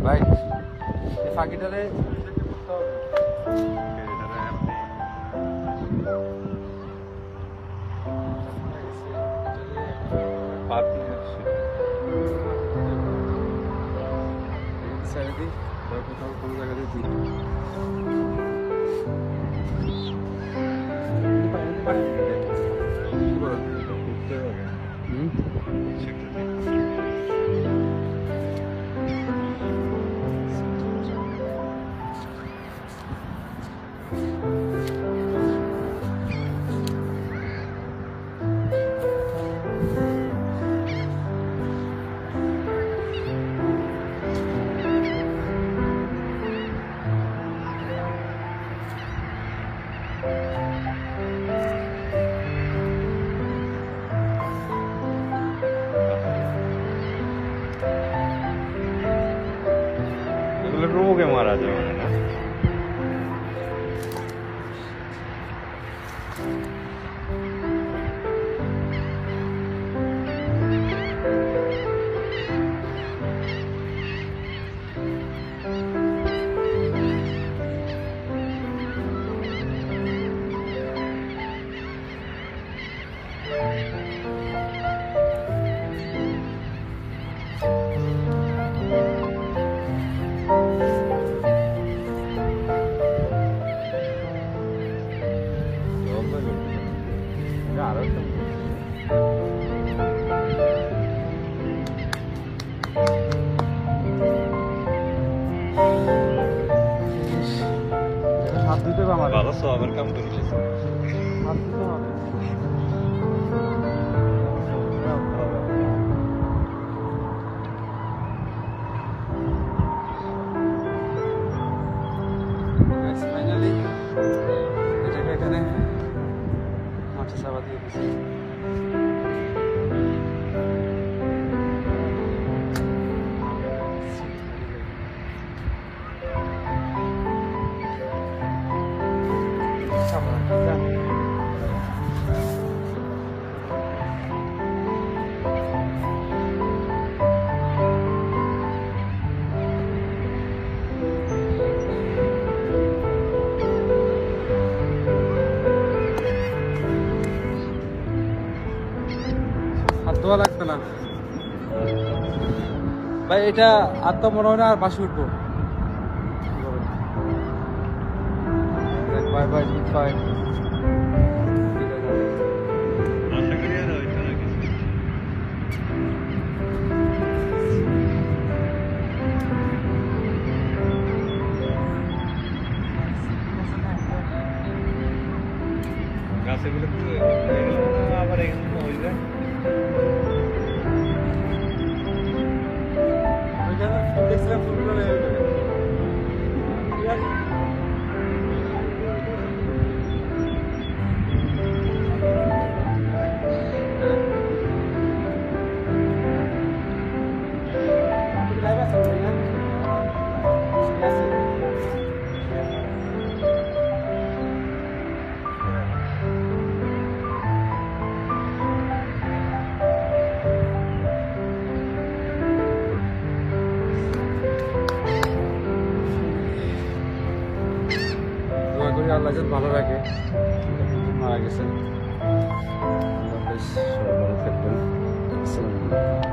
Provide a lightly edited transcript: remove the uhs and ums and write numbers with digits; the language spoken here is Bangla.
ভাই এই ফাঁকিটারে কোথাও কোনো জায়গাতে দিই रोगे मारा जाए ना হাত দিতে হবে আমার ভালো সবের কাম করিস হাত দিতে হবে ফাইনালি এটাকে এখানে মাঠে চাপা দিয়ে দিচ্ছি হাত ধোয়া লাগবে না ভাই এটা আর তো মনে হয় না আর বাসি উঠবো বাই বাই বাই আশা করি আর হইতো না কিছু গাছগুলো আবার এখানে হয়ে যায় দেখছিলাম ফুলগুলো আল্লাহ যেন ভালো রাখে মারা গেছেন সবাই ভালো থাকবেন আসসালামু আলাইকুম